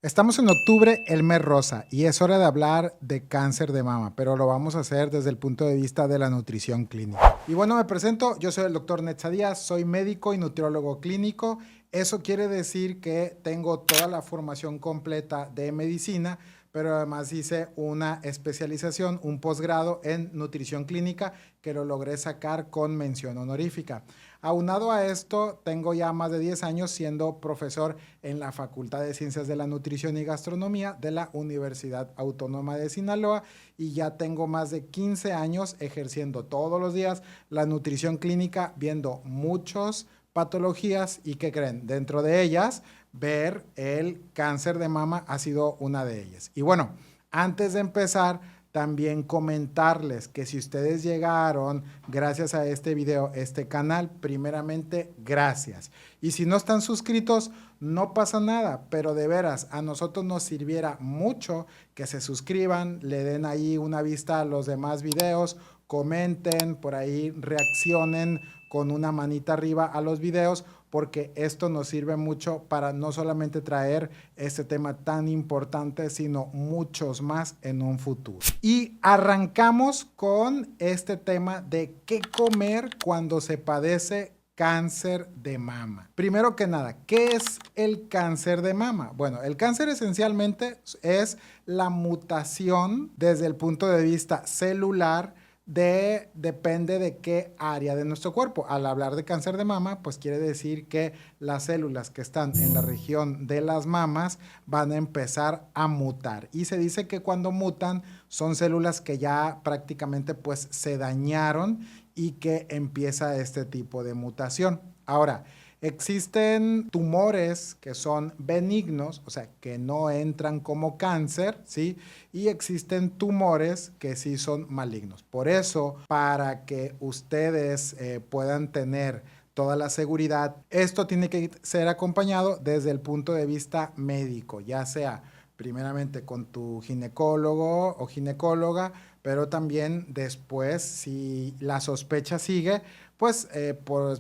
Estamos en octubre, el mes rosa, y es hora de hablar de cáncer de mama, pero lo vamos a hacer desde el punto de vista de la nutrición clínica. Y bueno, me presento, yo soy el doctor Netza Díaz, soy médico y nutriólogo clínico. Eso quiere decir que tengo toda la formación completa de medicina, pero además hice una especialización, un posgrado en nutrición clínica que lo logré sacar con mención honorífica. Aunado a esto, tengo ya más de 10 años siendo profesor en la Facultad de Ciencias de la Nutrición y Gastronomía de la Universidad Autónoma de Sinaloa y ya tengo más de 15 años ejerciendo todos los días la nutrición clínica, viendo muchas patologías y ¿qué creen? Dentro de ellas, ver el cáncer de mama ha sido una de ellas. Y bueno, antes de empezar, también comentarles que si ustedes llegaron gracias a este video, este canal, primeramente, gracias. Y si no están suscritos, no pasa nada, pero de veras, a nosotros nos sirviera mucho que se suscriban, le den ahí una vista a los demás videos, comenten, por ahí reaccionen con una manita arriba a los videos, porque esto nos sirve mucho para no solamente traer este tema tan importante, sino muchos más en un futuro. Y arrancamos con este tema de qué comer cuando se padece cáncer de mama. Primero que nada, ¿qué es el cáncer de mama? Bueno, el cáncer esencialmente es la mutación desde el punto de vista celular depende de qué área de nuestro cuerpo. Al hablar de cáncer de mama, pues quiere decir que las células que están en la región de las mamas van a empezar a mutar. Y se dice que cuando mutan son células que ya prácticamente pues se dañaron y que empieza este tipo de mutación. Ahora, existen tumores que son benignos, o sea, que no entran como cáncer, ¿sí? Y existen tumores que sí son malignos. Por eso, para que ustedes puedan tener toda la seguridad, esto tiene que ser acompañado desde el punto de vista médico, ya sea primeramente con tu ginecólogo o ginecóloga, pero también después, si la sospecha sigue, pues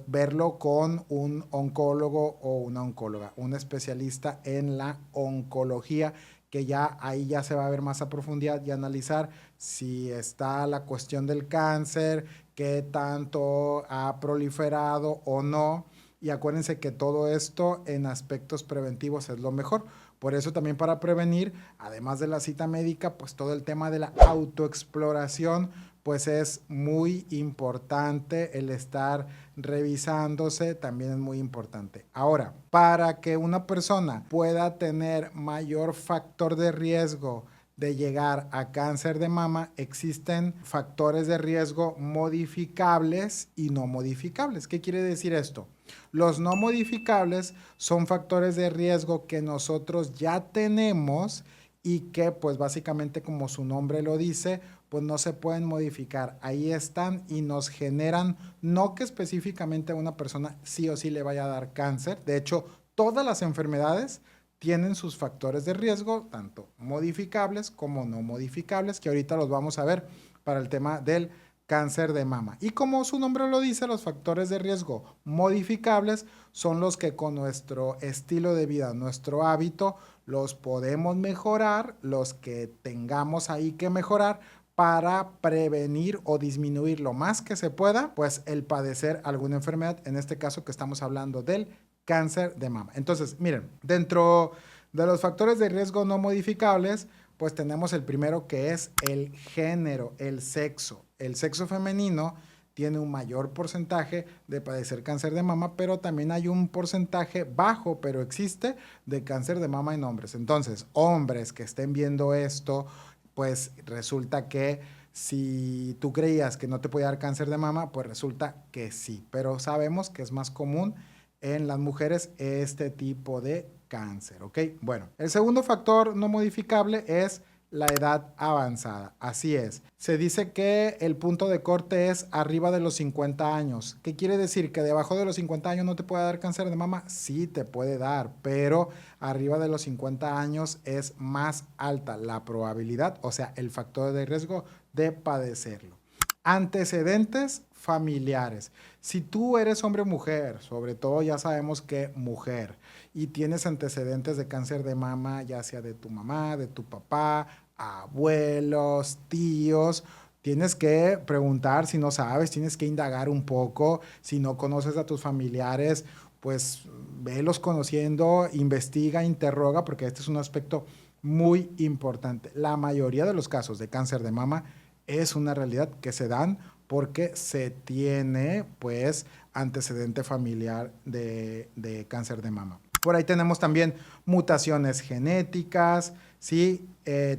verlo con un oncólogo o una oncóloga, un especialista en la oncología, que ya ahí ya se va a ver más a profundidad y analizar si está la cuestión del cáncer, qué tanto ha proliferado o no. Y acuérdense que todo esto en aspectos preventivos es lo mejor. Por eso también para prevenir, además de la cita médica, pues todo el tema de la autoexploración, pues es muy importante el estar revisándose, también es muy importante. Ahora, para que una persona pueda tener mayor factor de riesgo de llegar a cáncer de mama, existen factores de riesgo modificables y no modificables. ¿Qué quiere decir esto? Los no modificables son factores de riesgo que nosotros ya tenemos y que pues básicamente como su nombre lo dice, pues no se pueden modificar. Ahí están y nos generan, no que específicamente a una persona sí o sí le vaya a dar cáncer. De hecho, todas las enfermedades tienen sus factores de riesgo, tanto modificables como no modificables, que ahorita los vamos a ver para el tema del cáncer de mama. Y como su nombre lo dice, los factores de riesgo modificables son los que con nuestro estilo de vida, nuestro hábito, los podemos mejorar, los que tengamos ahí que mejorar para prevenir o disminuir lo más que se pueda, pues el padecer alguna enfermedad, en este caso que estamos hablando del cáncer de mama. Entonces, miren, dentro de los factores de riesgo no modificables, pues tenemos el primero que es el género, el sexo. El sexo femenino tiene un mayor porcentaje de padecer cáncer de mama, pero también hay un porcentaje bajo, pero existe, de cáncer de mama en hombres. Entonces, hombres que estén viendo esto, pues resulta que si tú creías que no te podía dar cáncer de mama, pues resulta que sí, pero sabemos que es más común en las mujeres este tipo de cáncer, ¿ok? Bueno, el segundo factor no modificable es la edad avanzada. Así es. Se dice que el punto de corte es arriba de los 50 años. ¿Qué quiere decir? ¿Que debajo de los 50 años no te puede dar cáncer de mama? Sí te puede dar, pero arriba de los 50 años es más alta la probabilidad, o sea, el factor de riesgo de padecerlo. Antecedentes familiares. Si tú eres hombre o mujer, sobre todo ya sabemos que mujer, y tienes antecedentes de cáncer de mama, ya sea de tu mamá, de tu papá, abuelos, tíos, tienes que preguntar si no sabes, tienes que indagar un poco, si no conoces a tus familiares, pues velos conociendo, investiga, interroga, porque este es un aspecto muy importante. La mayoría de los casos de cáncer de mama es una realidad que se dan porque se tiene pues antecedente familiar de cáncer de mama. Por ahí tenemos también mutaciones genéticas, ¿sí?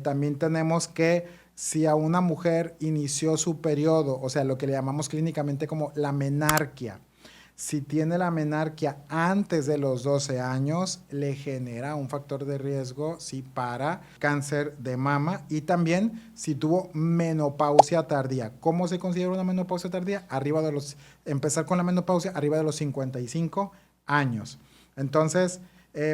También tenemos que si a una mujer inició su periodo, o sea, lo que le llamamos clínicamente como la menarquia, si tiene la menarquia antes de los 12 años, le genera un factor de riesgo sí, para cáncer de mama y también si tuvo menopausia tardía. ¿Cómo se considera una menopausia tardía? Empezar con la menopausia arriba de los 55 años. Entonces,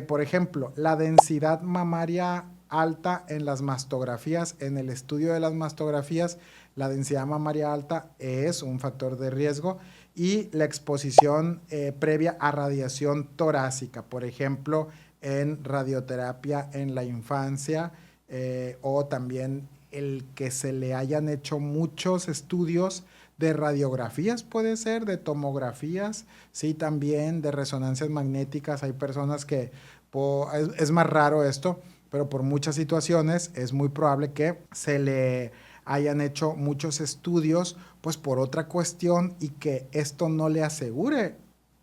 por ejemplo, la densidad mamaria alta en las mastografías, en el estudio de las mastografías, la densidad mamaria alta es un factor de riesgo y la exposición previa a radiación torácica, por ejemplo, en radioterapia en la infancia o también el que se le hayan hecho muchos estudios de radiografías, puede ser, de tomografías, sí, también de resonancias magnéticas. Hay personas que, es más raro esto, pero por muchas situaciones es muy probable que se le hayan hecho muchos estudios, pues por otra cuestión y que esto no le asegure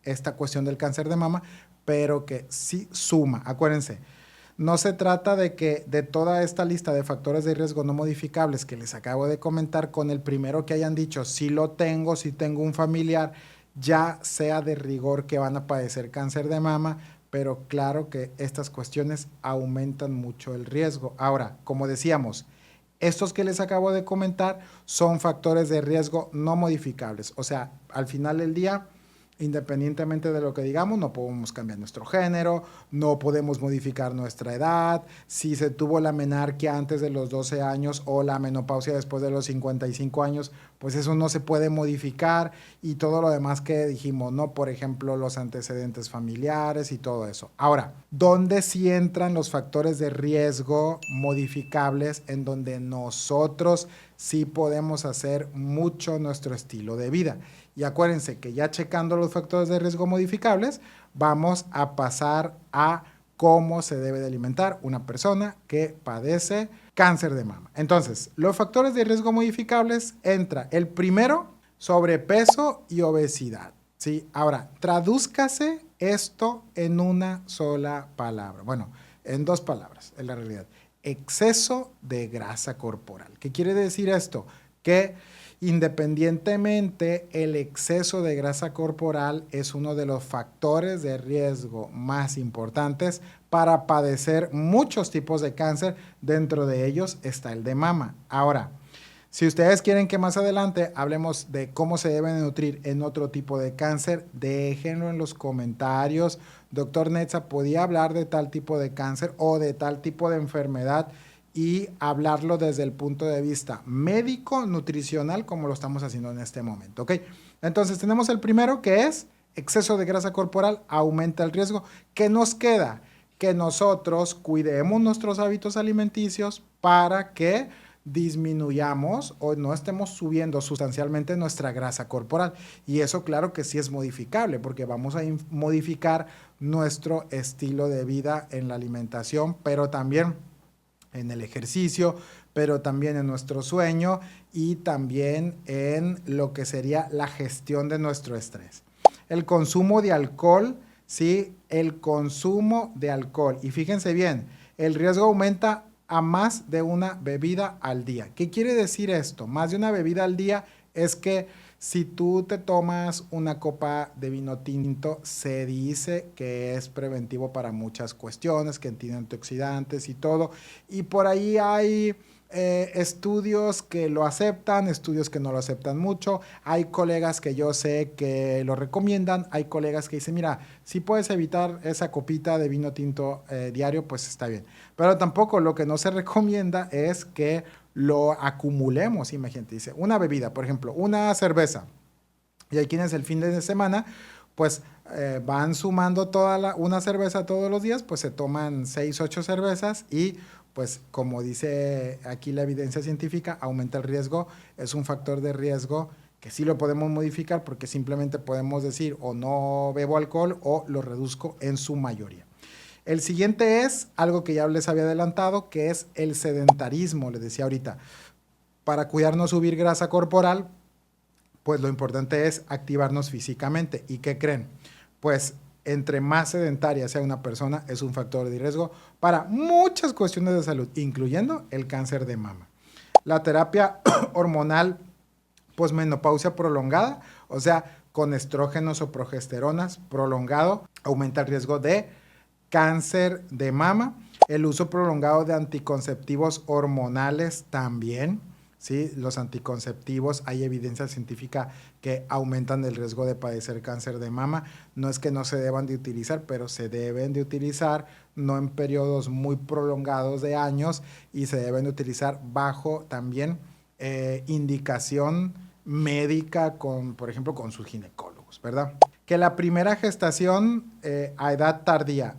esta cuestión del cáncer de mama, pero que sí suma. Acuérdense, no se trata de que de toda esta lista de factores de riesgo no modificables que les acabo de comentar, con el primero que hayan dicho, si lo tengo, si tengo un familiar, ya sea de rigor que van a padecer cáncer de mama, pero claro que estas cuestiones aumentan mucho el riesgo. Ahora, como decíamos, estos que les acabo de comentar son factores de riesgo no modificables. O sea, al final del día, independientemente de lo que digamos, no podemos cambiar nuestro género, no podemos modificar nuestra edad, si se tuvo la menarquia antes de los 12 años o la menopausia después de los 55 años, pues eso no se puede modificar y todo lo demás que dijimos, ¿no? Por ejemplo, los antecedentes familiares y todo eso. Ahora, ¿dónde sí entran los factores de riesgo modificables en donde nosotros sí podemos hacer mucho nuestro estilo de vida? Y acuérdense que ya checando los factores de riesgo modificables, vamos a pasar a cómo se debe de alimentar una persona que padece cáncer de mama. Entonces, los factores de riesgo modificables entra el primero, sobrepeso y obesidad. ¿Sí? Ahora, tradúzcase esto en una sola palabra. Bueno, en dos palabras, en la realidad. Exceso de grasa corporal. ¿Qué quiere decir esto? Que independientemente, el exceso de grasa corporal es uno de los factores de riesgo más importantes para padecer muchos tipos de cáncer. Dentro de ellos está el de mama. Ahora, si ustedes quieren que más adelante hablemos de cómo se deben nutrir en otro tipo de cáncer, déjenlo en los comentarios. Doctor Netza, ¿podía hablar de tal tipo de cáncer o de tal tipo de enfermedad y hablarlo desde el punto de vista médico, nutricional, como lo estamos haciendo en este momento? ¿Ok? Entonces tenemos el primero, que es exceso de grasa corporal aumenta el riesgo. ¿Qué nos queda? Que nosotros cuidemos nuestros hábitos alimenticios para que disminuyamos o no estemos subiendo sustancialmente nuestra grasa corporal. Y eso claro que sí es modificable, porque vamos a modificar nuestro estilo de vida en la alimentación, pero también en el ejercicio, pero también en nuestro sueño y también en lo que sería la gestión de nuestro estrés. El consumo de alcohol, sí, el consumo de alcohol. Y fíjense bien, el riesgo aumenta a más de una bebida al día. ¿Qué quiere decir esto? Más de una bebida al día es que si tú te tomas una copa de vino tinto, se dice que es preventivo para muchas cuestiones, que tiene antioxidantes y todo. Y por ahí hay estudios que lo aceptan, estudios que no lo aceptan mucho. Hay colegas que yo sé que lo recomiendan, hay colegas que dicen, mira, si puedes evitar esa copita de vino tinto diario, pues está bien. Pero tampoco lo que no se recomienda es que lo acumulemos. Imagínate, dice, una bebida, por ejemplo, una cerveza. Y hay quienes el fin de semana, pues van sumando una cerveza todos los días, pues se toman 6, 8 cervezas y pues como dice aquí la evidencia científica, aumenta el riesgo, es un factor de riesgo que sí lo podemos modificar porque simplemente podemos decir o no bebo alcohol o lo reduzco en su mayoría. El siguiente es algo que ya les había adelantado, que es el sedentarismo, les decía ahorita. Para cuidarnos subir grasa corporal, pues lo importante es activarnos físicamente. ¿Y qué creen? Pues entre más sedentaria sea una persona, es un factor de riesgo para muchas cuestiones de salud, incluyendo el cáncer de mama. La terapia hormonal posmenopausia prolongada, o sea, con estrógenos o progesteronas prolongado, aumenta el riesgo de cáncer de mama. El uso prolongado de anticonceptivos hormonales también. ¿Sí? Los anticonceptivos, hay evidencia científica que aumentan el riesgo de padecer cáncer de mama. No es que no se deban de utilizar, pero se deben de utilizar no en periodos muy prolongados de años y se deben de utilizar bajo también indicación médica, por ejemplo, con sus ginecólogos, ¿verdad? Que la primera gestación a edad tardía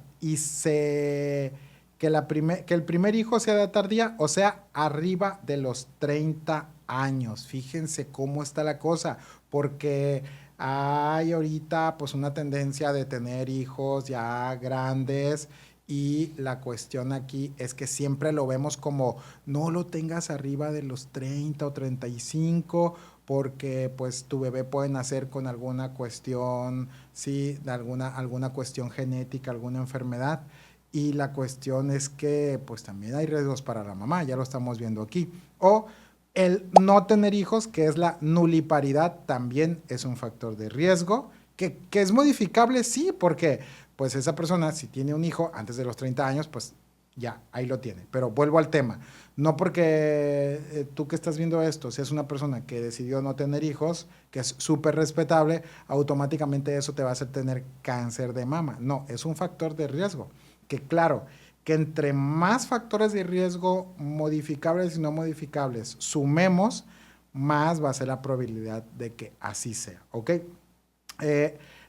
que el primer hijo sea de tardía, o sea, arriba de los 30 años. Fíjense cómo está la cosa, porque hay ahorita pues una tendencia de tener hijos ya grandes y la cuestión aquí es que siempre lo vemos como no lo tengas arriba de los 30 o 35 porque pues tu bebé puede nacer con alguna cuestión, sí, alguna cuestión genética, alguna enfermedad. Y la cuestión es que pues también hay riesgos para la mamá, ya lo estamos viendo aquí. O el no tener hijos, que es la nuliparidad, también es un factor de riesgo, que es modificable, sí, porque pues esa persona si tiene un hijo antes de los 30 años, pues ya, ahí lo tiene. Pero vuelvo al tema, no porque tú que estás viendo esto, si es una persona que decidió no tener hijos, que es súper respetable, automáticamente eso te va a hacer tener cáncer de mama. No, es un factor de riesgo. Que claro, que entre más factores de riesgo modificables y no modificables sumemos, más va a ser la probabilidad de que así sea, ¿ok?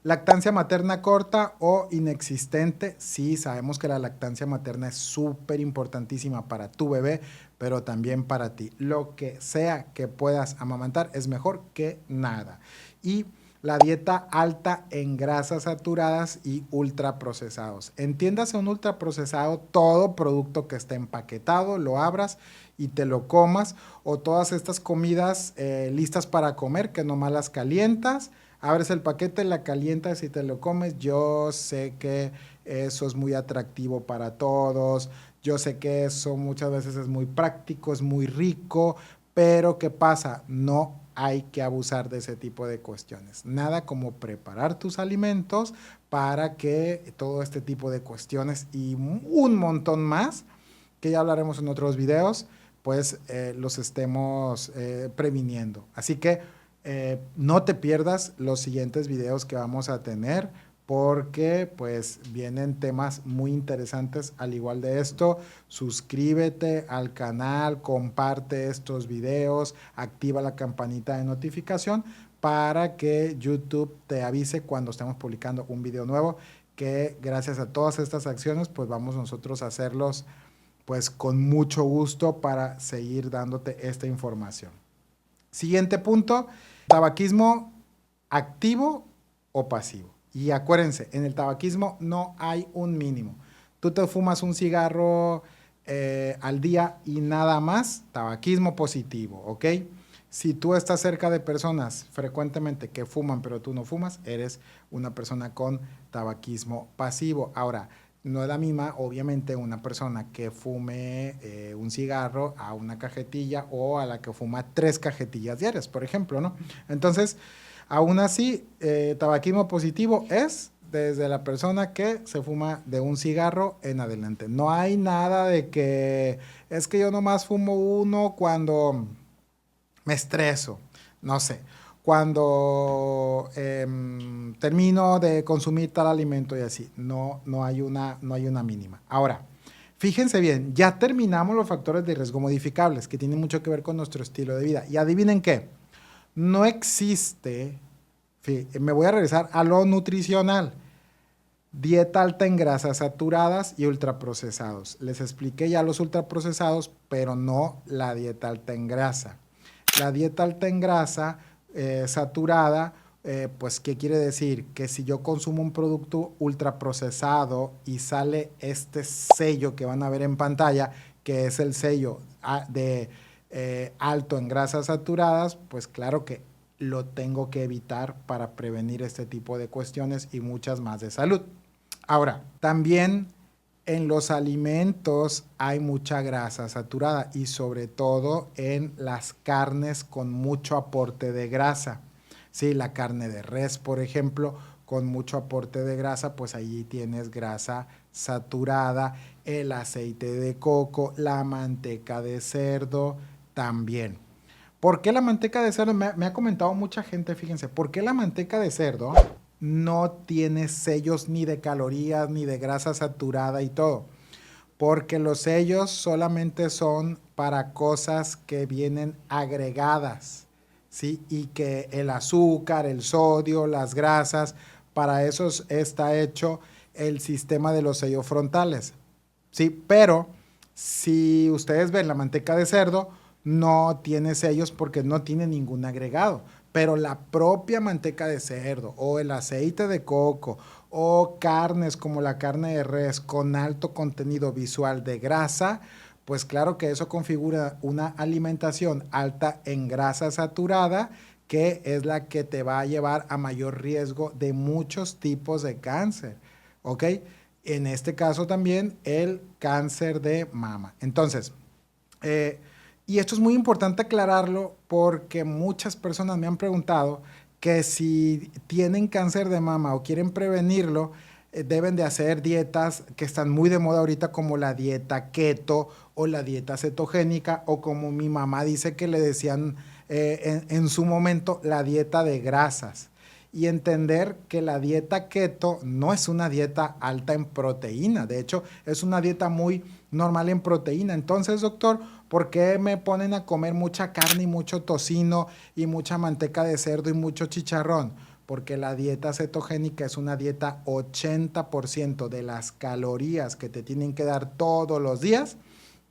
Lactancia materna corta o inexistente, sí, sabemos que la lactancia materna es súper importantísima para tu bebé, pero también para ti. Lo que sea que puedas amamantar es mejor que nada. Y la dieta alta en grasas saturadas y ultraprocesados. Entiéndase un ultraprocesado, todo producto que esté empaquetado, lo abras y te lo comas, o todas estas comidas listas para comer que nomás las calientas, abres el paquete, la calientas y te lo comes. Yo sé que eso es muy atractivo para todos, yo sé que eso muchas veces es muy práctico, es muy rico, pero ¿qué pasa? No hay que abusar de ese tipo de cuestiones. Nada como preparar tus alimentos para que todo este tipo de cuestiones y un montón más, que ya hablaremos en otros videos, pues los estemos previniendo. Así que no te pierdas los siguientes videos que vamos a tener porque pues vienen temas muy interesantes al igual de esto. Suscríbete al canal, comparte estos videos, activa la campanita de notificación para que YouTube te avise cuando estemos publicando un video nuevo, que gracias a todas estas acciones pues vamos nosotros a hacerlos pues con mucho gusto para seguir dándote esta información. Siguiente punto, tabaquismo activo o pasivo. Y acuérdense, en el tabaquismo no hay un mínimo. Tú te fumas un cigarro al día y nada más, tabaquismo positivo, ¿ok? Si tú estás cerca de personas frecuentemente que fuman, pero tú no fumas, eres una persona con tabaquismo pasivo. Ahora, no es la misma, obviamente, una persona que fume un cigarro a una cajetilla o a la que fuma 3 cajetillas diarias, por ejemplo, ¿no? Entonces, aún así, tabaquismo positivo es desde la persona que se fuma de un cigarro en adelante. No hay nada de que es que yo nomás fumo uno cuando me estreso, no sé, cuando termino de consumir tal alimento y así. No hay una mínima. Ahora, Fíjense bien, ya terminamos los factores de riesgo modificables, que tienen mucho que ver con nuestro estilo de vida. Y adivinen qué, no existe, me voy a regresar a lo nutricional, dieta alta en grasas saturadas y ultraprocesados. Les expliqué ya los ultraprocesados, pero no la dieta alta en grasa. La dieta alta en grasa saturada, pues, ¿qué quiere decir? Que si yo consumo un producto ultraprocesado y sale este sello que van a ver en pantalla, que es el sello de alto en grasas saturadas, pues claro que lo tengo que evitar para prevenir este tipo de cuestiones y muchas más de salud. Ahora, también en los alimentos hay mucha grasa saturada y sobre todo en las carnes con mucho aporte de grasa. Sí, la carne de res, por ejemplo, con mucho aporte de grasa, pues allí tienes grasa saturada, el aceite de coco, la manteca de cerdo también. ¿Por qué la manteca de cerdo? Me ha comentado mucha gente, fíjense, ¿por qué la manteca de cerdo no tiene sellos ni de calorías, ni de grasa saturada y todo? Porque los sellos solamente son para cosas que vienen agregadas, ¿sí? Y que el azúcar, el sodio, las grasas, para eso está hecho el sistema de los sellos frontales, ¿sí? Pero si ustedes ven la manteca de cerdo, no tiene sellos porque no tiene ningún agregado. Pero la propia manteca de cerdo o el aceite de coco o carnes como la carne de res con alto contenido visual de grasa, pues claro que eso configura una alimentación alta en grasa saturada, que es la que te va a llevar a mayor riesgo de muchos tipos de cáncer, ¿ok? En este caso también el cáncer de mama. Entonces, y esto es muy importante aclararlo porque muchas personas me han preguntado que si tienen cáncer de mama o quieren prevenirlo, deben de hacer dietas que están muy de moda ahorita, como la dieta keto o la dieta cetogénica, o como mi mamá dice que le decían en su momento, la dieta de grasas. Y entender que la dieta keto no es una dieta alta en proteína, de hecho es una dieta muy normal en proteína. Entonces, doctor, ¿por qué me ponen a comer mucha carne y mucho tocino y mucha manteca de cerdo y mucho chicharrón? Porque la dieta cetogénica es una dieta 80% de las calorías que te tienen que dar todos los días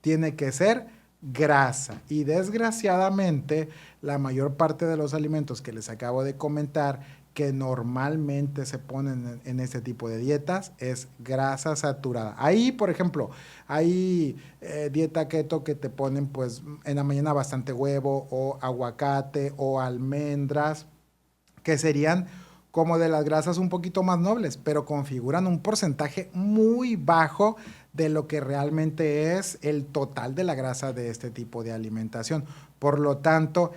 tiene que ser grasa. Y desgraciadamente, la mayor parte de los alimentos que les acabo de comentar que normalmente se ponen en este tipo de dietas es grasa saturada. Ahí, por ejemplo, hay dieta keto que te ponen pues en la mañana bastante huevo o aguacate o almendras, que serían como de las grasas un poquito más nobles, pero configuran un porcentaje muy bajo de lo que realmente es el total de la grasa de este tipo de alimentación. Por lo tanto,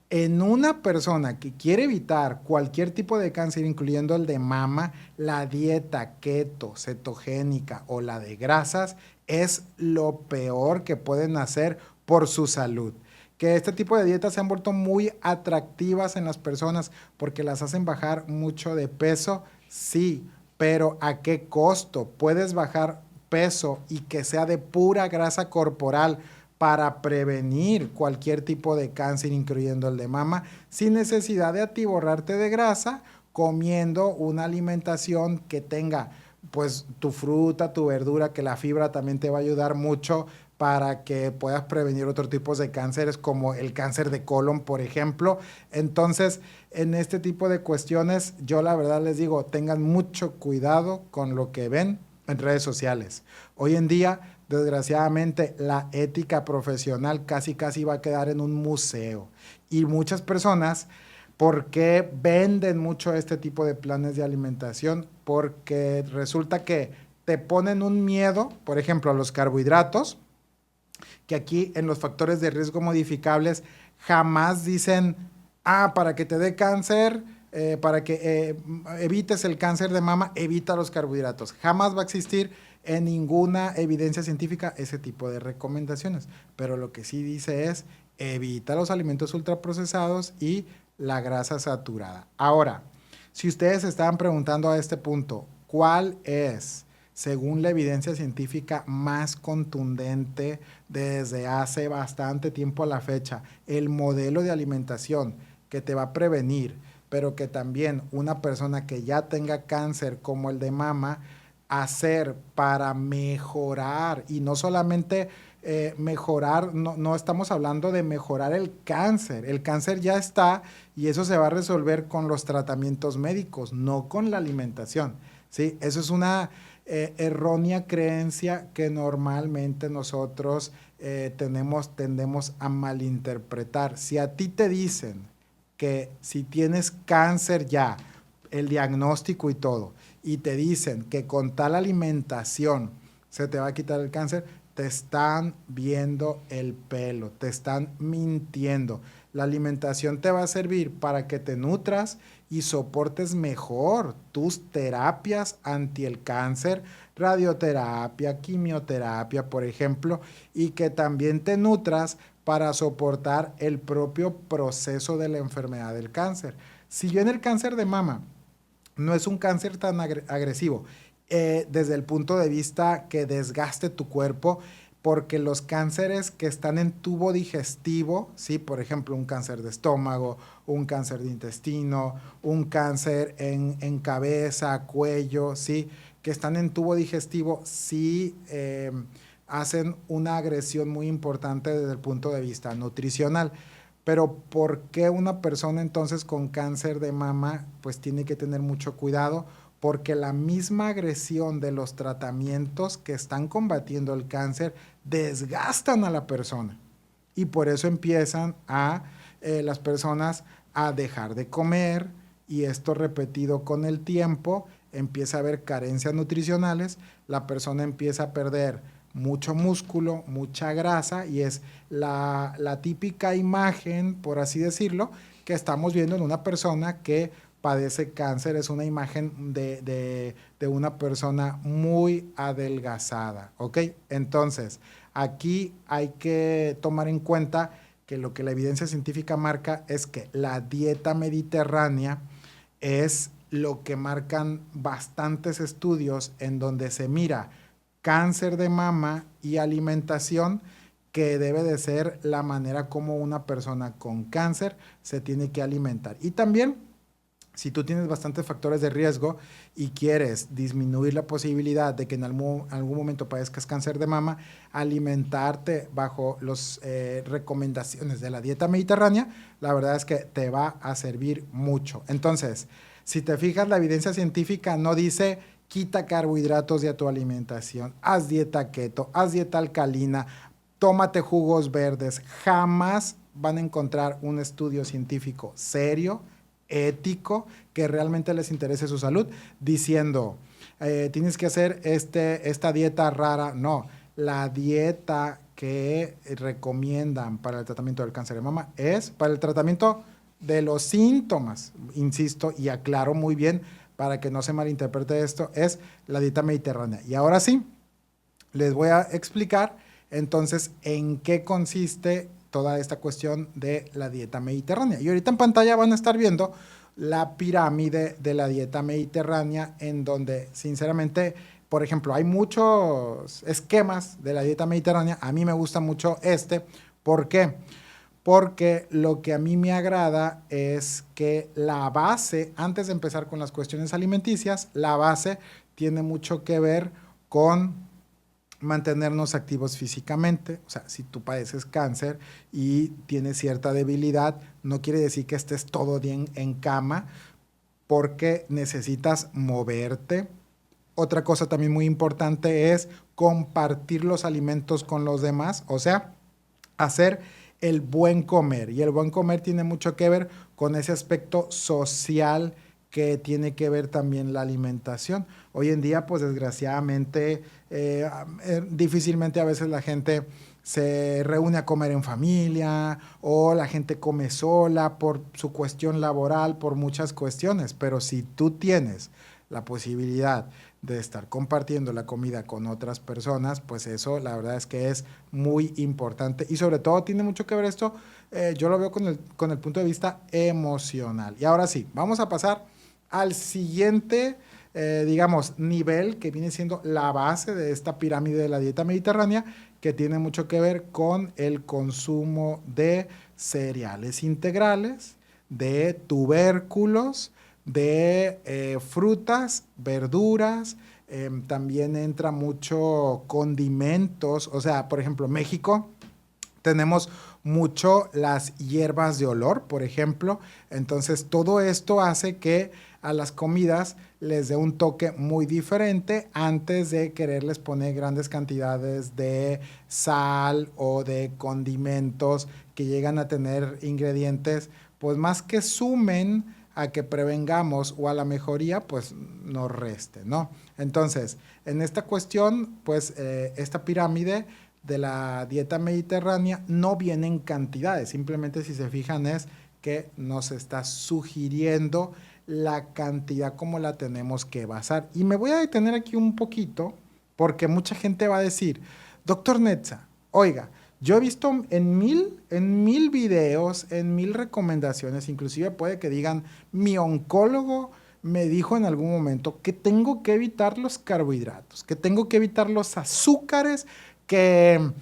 en una persona que quiere evitar cualquier tipo de cáncer, incluyendo el de mama, la dieta keto, cetogénica o la de grasas es lo peor que pueden hacer por su salud. Que este tipo de dietas se han vuelto muy atractivas en las personas porque las hacen bajar mucho de peso, sí, pero ¿a qué costo? Puedes bajar peso y que sea de pura grasa corporal para prevenir cualquier tipo de cáncer, incluyendo el de mama, sin necesidad de atiborrarte de grasa, comiendo una alimentación que tenga pues tu fruta, tu verdura, que la fibra también te va a ayudar mucho para que puedas prevenir otros tipos de cánceres como el cáncer de colon, por ejemplo. Entonces, en este tipo de cuestiones, yo la verdad les digo, tengan mucho cuidado con lo que ven en redes sociales. Hoy en día, desgraciadamente, la ética profesional casi va a quedar en un museo. Y muchas personas, ¿por qué venden mucho este tipo de planes de alimentación? Porque resulta que te ponen un miedo, por ejemplo, a los carbohidratos, que aquí en los factores de riesgo modificables jamás dicen, para que te dé cáncer, para que evites el cáncer de mama, evita los carbohidratos. Jamás va a existir en ninguna evidencia científica ese tipo de recomendaciones. Pero lo que sí dice es, evita los alimentos ultraprocesados y la grasa saturada. Ahora, si ustedes estaban preguntando a este punto, ¿cuál es según la evidencia científica más contundente desde hace bastante tiempo a la fecha, el modelo de alimentación que te va a prevenir, pero que también una persona que ya tenga cáncer como el de mama, hacer para mejorar, y no solamente mejorar, no estamos hablando de mejorar el cáncer ya está y eso se va a resolver con los tratamientos médicos, no con la alimentación, ¿sí? Eso es una errónea creencia que normalmente nosotros tendemos a malinterpretar. Si a ti te dicen que si tienes cáncer ya, el diagnóstico y todo, y te dicen que con tal alimentación se te va a quitar el cáncer, te están viendo el pelo, te están mintiendo. La alimentación te va a servir para que te nutras y soportes mejor tus terapias anti el cáncer, radioterapia, quimioterapia, por ejemplo, y que también te nutras para soportar el propio proceso de la enfermedad del cáncer. Si bien el cáncer de mama no es un cáncer tan agresivo desde el punto de vista que desgaste tu cuerpo, porque los cánceres que están en tubo digestivo, ¿sí? Por ejemplo, un cáncer de estómago, un cáncer de intestino, un cáncer en cabeza, cuello, ¿sí? Que están en tubo digestivo, sí hacen una agresión muy importante desde el punto de vista nutricional. Pero ¿por qué una persona entonces con cáncer de mama pues tiene que tener mucho cuidado? Porque la misma agresión de los tratamientos que están combatiendo el cáncer desgastan a la persona. Y por eso empiezan las personas a dejar de comer, y esto repetido con el tiempo, empieza a haber carencias nutricionales, la persona empieza a perder mucho músculo, mucha grasa, y es la típica imagen, por así decirlo, que estamos viendo en una persona que padece cáncer. Es una imagen de una persona muy adelgazada, ¿ok? Entonces, aquí hay que tomar en cuenta que lo que la evidencia científica marca es que la dieta mediterránea es lo que marcan bastantes estudios en donde se mira cáncer de mama y alimentación, que debe de ser la manera como una persona con cáncer se tiene que alimentar. Y también, si tú tienes bastantes factores de riesgo y quieres disminuir la posibilidad de que en algún momento padezcas cáncer de mama, alimentarte bajo las recomendaciones de la dieta mediterránea, la verdad es que te va a servir mucho. Entonces, si te fijas, la evidencia científica no dice quita carbohidratos de tu alimentación, haz dieta keto, haz dieta alcalina, tómate jugos verdes. Jamás van a encontrar un estudio científico serio, ético, que realmente les interese su salud, diciendo, tienes que hacer esta dieta rara. No, la dieta que recomiendan para el tratamiento del cáncer de mama es para el tratamiento de los síntomas, insisto, y aclaro muy bien para que no se malinterprete esto, es la dieta mediterránea. Y ahora sí, les voy a explicar entonces en qué consiste toda esta cuestión de la dieta mediterránea. Y ahorita en pantalla van a estar viendo la pirámide de la dieta mediterránea, en donde sinceramente, por ejemplo, hay muchos esquemas de la dieta mediterránea. A mí me gusta mucho este. ¿Por qué? Porque lo que a mí me agrada es que la base, antes de empezar con las cuestiones alimenticias, la base tiene mucho que ver con mantenernos activos físicamente. O sea, si tú padeces cáncer y tienes cierta debilidad, no quiere decir que estés todo bien en cama, porque necesitas moverte. Otra cosa también muy importante es compartir los alimentos con los demás, o sea, hacer el buen comer. Y el buen comer tiene mucho que ver con ese aspecto social que tiene que ver también la alimentación. Hoy en día, pues desgraciadamente, difícilmente a veces la gente se reúne a comer en familia, o la gente come sola por su cuestión laboral, por muchas cuestiones. Pero si tú tienes la posibilidad de estar compartiendo la comida con otras personas, pues eso la verdad es que es muy importante, y sobre todo tiene mucho que ver esto, yo lo veo con el punto de vista emocional. Y ahora sí, vamos a pasar al siguiente digamos, nivel que viene siendo la base de esta pirámide de la dieta mediterránea, que tiene mucho que ver con el consumo de cereales integrales, de tubérculos, de frutas, verduras, también entra mucho condimentos, o sea, por ejemplo, México tenemos mucho las hierbas de olor, por ejemplo. Entonces, todo esto hace que a las comidas les dé un toque muy diferente antes de quererles poner grandes cantidades de sal o de condimentos que llegan a tener ingredientes, pues más que sumen a que prevengamos o a la mejoría, pues nos reste, ¿no? Entonces, en esta cuestión, pues esta pirámide de la dieta mediterránea no viene en cantidades, simplemente si se fijan es que nos está sugiriendo la cantidad como la tenemos que basar. Y me voy a detener aquí un poquito porque mucha gente va a decir, doctor Netza, oiga, yo he visto en mil videos, en 1000 recomendaciones, inclusive puede que digan, mi oncólogo me dijo en algún momento que tengo que evitar los carbohidratos, que tengo que evitar los azúcares, que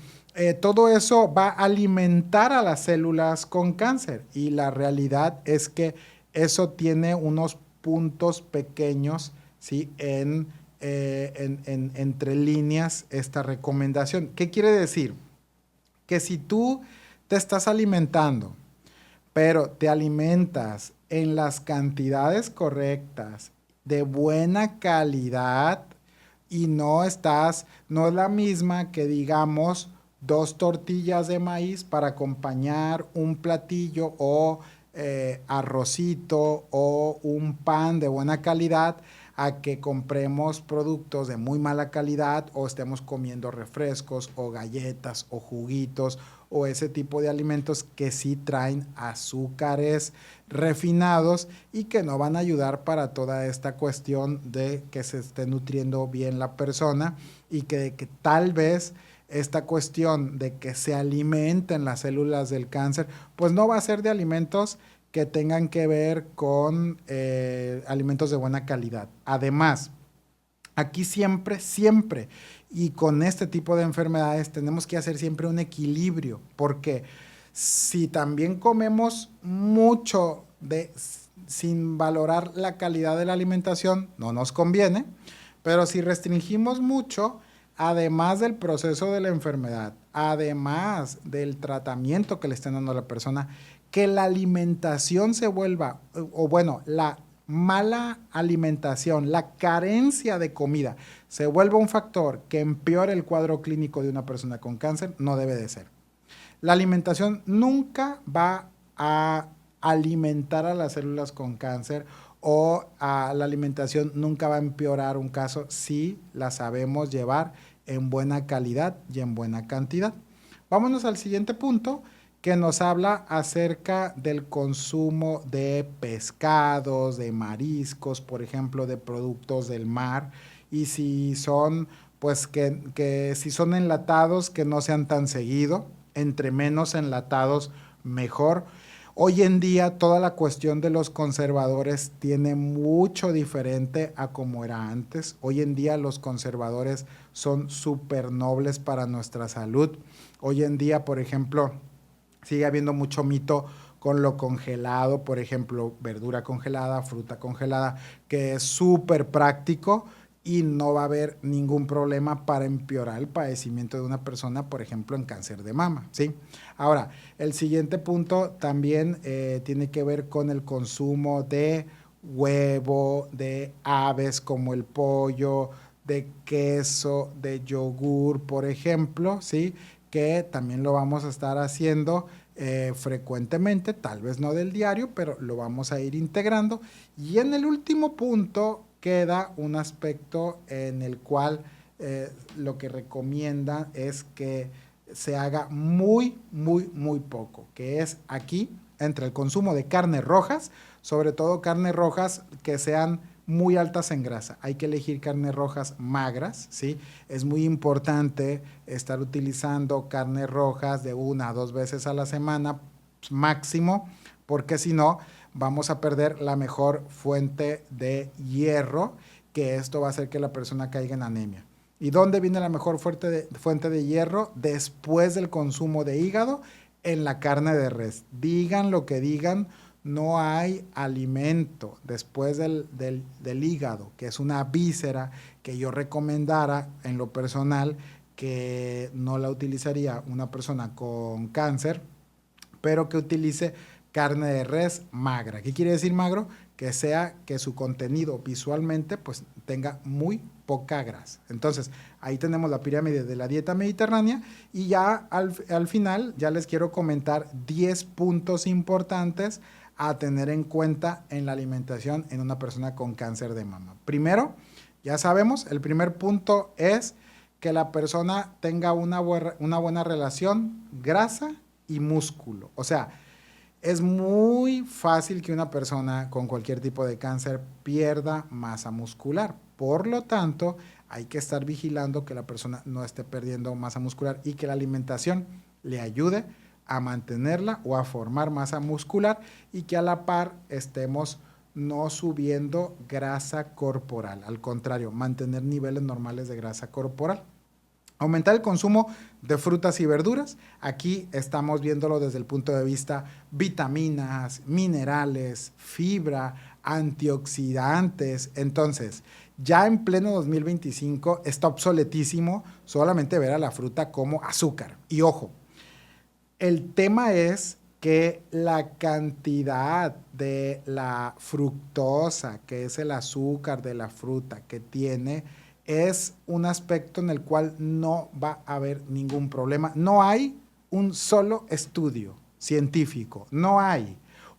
todo eso va a alimentar a las células con cáncer. Y la realidad es que eso tiene unos puntos pequeños, ¿sí? Entre líneas esta recomendación. ¿Qué quiere decir? Que si tú te estás alimentando, pero te alimentas en las cantidades correctas, de buena calidad, y no es la misma que digamos 2 tortillas de maíz para acompañar un platillo o arrocito o un pan de buena calidad, a que compremos productos de muy mala calidad o estemos comiendo refrescos o galletas o juguitos o ese tipo de alimentos que sí traen azúcares refinados y que no van a ayudar para toda esta cuestión de que se esté nutriendo bien la persona y que tal vez esta cuestión de que se alimenten las células del cáncer, pues no va a ser de alimentos que tengan que ver con alimentos de buena calidad. Además, aquí siempre, y con este tipo de enfermedades tenemos que hacer siempre un equilibrio, porque si también comemos mucho sin valorar la calidad de la alimentación, no nos conviene, pero si restringimos mucho, además del proceso de la enfermedad, además del tratamiento que le estén dando a la persona, que la alimentación se vuelva, o bueno, la mala alimentación, la carencia de comida, se vuelva un factor que empeore el cuadro clínico de una persona con cáncer, no debe de ser. La alimentación nunca va a alimentar a las células con cáncer o la alimentación nunca va a empeorar un caso si la sabemos llevar en buena calidad y en buena cantidad. Vámonos al siguiente punto, que nos habla acerca del consumo de pescados, de mariscos, por ejemplo, de productos del mar, y si son, pues que si son enlatados, que no sean tan seguido, entre menos enlatados, mejor. Hoy en día toda la cuestión de los conservadores tiene mucho diferente a como era antes. Hoy en día los conservadores son súper nobles para nuestra salud. Hoy en día, por ejemplo, sigue habiendo mucho mito con lo congelado, por ejemplo, verdura congelada, fruta congelada, que es súper práctico y no va a haber ningún problema para empeorar el padecimiento de una persona, por ejemplo, en cáncer de mama, ¿sí? Ahora, el siguiente punto también tiene que ver con el consumo de huevo, de aves como el pollo, de queso, de yogur, por ejemplo, ¿sí? Que también lo vamos a estar haciendo frecuentemente, tal vez no del diario, pero lo vamos a ir integrando. Y en el último punto queda un aspecto en el cual lo que recomienda es que se haga muy poco, que es aquí entre el consumo de carnes rojas, sobre todo carnes rojas que sean muy altas en grasa. Hay que elegir carnes rojas magras, ¿sí? Es muy importante estar utilizando carnes rojas de 1 a 2 veces a la semana máximo, porque si no vamos a perder la mejor fuente de hierro que esto va a hacer que la persona caiga en anemia. ¿Y dónde viene la mejor fuente de hierro? Después del consumo de hígado, en la carne de res. Digan lo que digan, no hay alimento después del hígado, que es una víscera que yo recomendara en lo personal, que no la utilizaría una persona con cáncer, pero que utilice carne de res magra. ¿Qué quiere decir magro? Que sea que su contenido visualmente pues tenga muy poca grasa. Entonces, ahí tenemos la pirámide de la dieta mediterránea y ya al final ya les quiero comentar 10 puntos importantes a tener en cuenta en la alimentación en una persona con cáncer de mama. Primero, ya sabemos, el primer punto es que la persona tenga una buena relación grasa y músculo. O sea, es muy fácil que una persona con cualquier tipo de cáncer pierda masa muscular. Por lo tanto, hay que estar vigilando que la persona no esté perdiendo masa muscular y que la alimentación le ayude a mantenerla o a formar masa muscular y que a la par estemos no subiendo grasa corporal. Al contrario, mantener niveles normales de grasa corporal. Aumentar el consumo de frutas y verduras. Aquí estamos viéndolo desde el punto de vista vitaminas, minerales, fibra, antioxidantes. Entonces, ya en pleno 2025 está obsoletísimo solamente ver a la fruta como azúcar. Y ojo, el tema es que la cantidad de la fructosa, que es el azúcar de la fruta que tiene, es un aspecto en el cual no va a haber ningún problema. No hay un solo estudio científico, no hay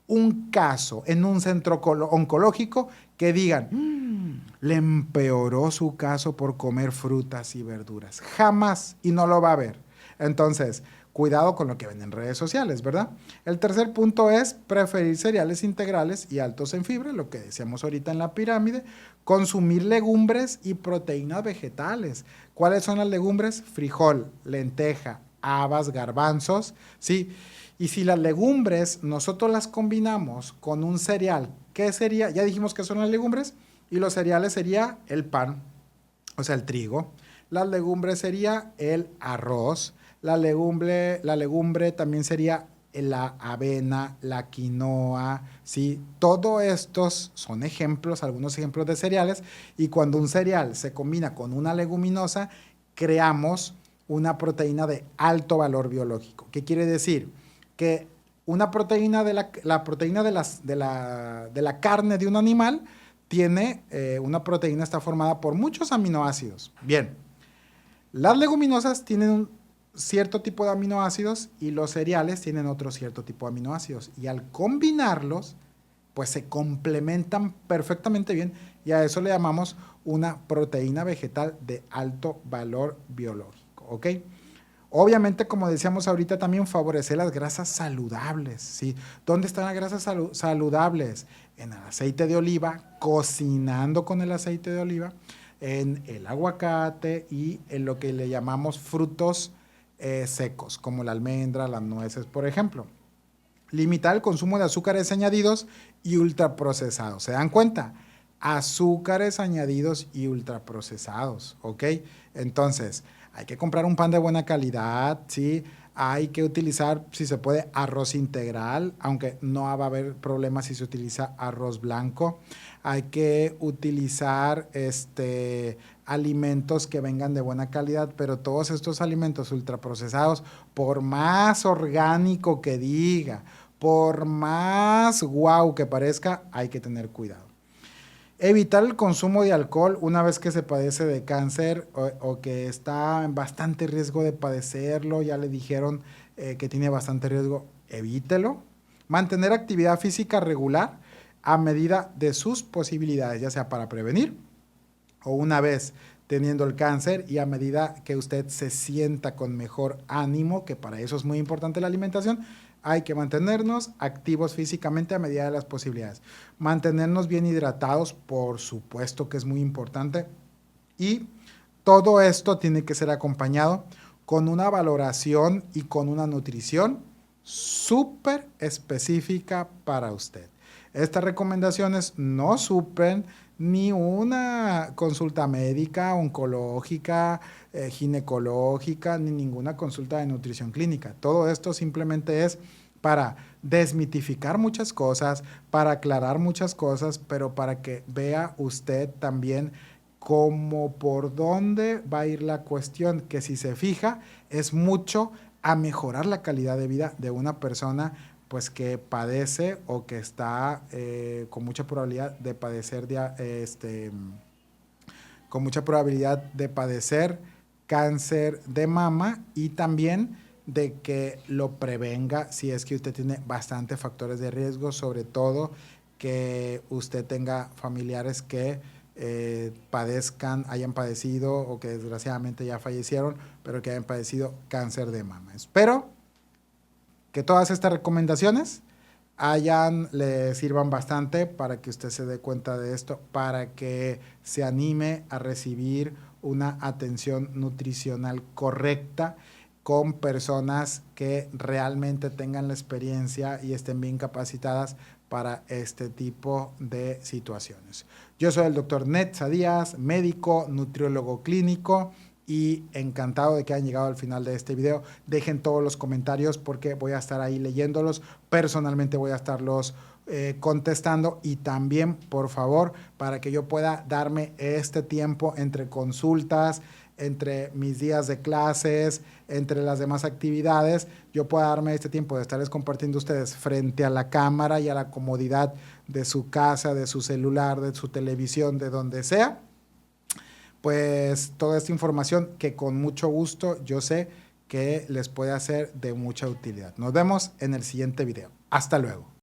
un caso en un centro oncológico que digan, le empeoró su caso por comer frutas y verduras. Jamás, y no lo va a haber. Entonces, cuidado con lo que ven en redes sociales, ¿verdad? El tercer punto es preferir cereales integrales y altos en fibra, lo que decíamos ahorita en la pirámide, consumir legumbres y proteínas vegetales. ¿Cuáles son las legumbres? Frijol, lenteja, habas, garbanzos, ¿sí? Y si las legumbres nosotros las combinamos con un cereal, ¿qué sería? Ya dijimos que son las legumbres, y los cereales sería el pan, o sea, el trigo. Las legumbres sería el arroz. La legumbre también sería la avena, la quinoa, ¿sí? Todos estos son ejemplos, algunos ejemplos de cereales, y cuando un cereal se combina con una leguminosa, creamos una proteína de alto valor biológico. ¿Qué quiere decir? Que una proteína la proteína de la carne de un animal tiene, una proteína está formada por muchos aminoácidos. Bien, las leguminosas tienen un cierto tipo de aminoácidos y los cereales tienen otro cierto tipo de aminoácidos. Y al combinarlos, pues se complementan perfectamente bien y a eso le llamamos una proteína vegetal de alto valor biológico, ¿ok? Obviamente, como decíamos ahorita, también favorecer las grasas saludables, ¿sí? ¿Dónde están las grasas saludables? En el aceite de oliva, cocinando con el aceite de oliva, en el aguacate y en lo que le llamamos frutos secos, como la almendra, las nueces, por ejemplo. Limitar el consumo de azúcares añadidos y ultraprocesados. ¿Se dan cuenta? Azúcares añadidos y ultraprocesados, ¿ok? Entonces, hay que comprar un pan de buena calidad, ¿sí? Hay que utilizar, si se puede, arroz integral, aunque no va a haber problema si se utiliza arroz blanco. Hay que utilizar alimentos que vengan de buena calidad, pero todos estos alimentos ultraprocesados, por más orgánico que diga, por más guau que parezca, hay que tener cuidado. Evitar el consumo de alcohol una vez que se padece de cáncer o que está en bastante riesgo de padecerlo, ya le dijeron que tiene bastante riesgo, evítelo. Mantener actividad física regular a medida de sus posibilidades, ya sea para prevenir o una vez teniendo el cáncer y a medida que usted se sienta con mejor ánimo, que para eso es muy importante la alimentación, hay que mantenernos activos físicamente a medida de las posibilidades. Mantenernos bien hidratados, por supuesto que es muy importante. Y todo esto tiene que ser acompañado con una valoración y con una nutrición súper específica para usted. Estas recomendaciones no suplen ni una consulta médica, oncológica, ginecológica, ni ninguna consulta de nutrición clínica. Todo esto simplemente es para desmitificar muchas cosas, para aclarar muchas cosas, pero para que vea usted también cómo por dónde va a ir la cuestión, que si se fija es mucho a mejorar la calidad de vida de una persona pues que padece o que está con mucha probabilidad de padecer con mucha probabilidad de padecer cáncer de mama, y también de que lo prevenga si es que usted tiene bastantes factores de riesgo, sobre todo que usted tenga familiares que hayan padecido o que desgraciadamente ya fallecieron, pero que hayan padecido cáncer de mama. Espero que todas estas recomendaciones le sirvan bastante para que usted se dé cuenta de esto, para que se anime a recibir una atención nutricional correcta con personas que realmente tengan la experiencia y estén bien capacitadas para este tipo de situaciones. Yo soy el doctor Netza Díaz, médico, nutriólogo clínico, y encantado de que hayan llegado al final de este video. Dejen todos los comentarios porque voy a estar ahí leyéndolos. Personalmente voy a estarlos contestando, y también, por favor, para que yo pueda darme este tiempo entre consultas, entre mis días de clases, entre las demás actividades, yo pueda darme este tiempo de estarles compartiendo a ustedes frente a la cámara y a la comodidad de su casa, de su celular, de su televisión, de donde sea, pues toda esta información que con mucho gusto yo sé que les puede hacer de mucha utilidad. Nos vemos en el siguiente video. Hasta luego.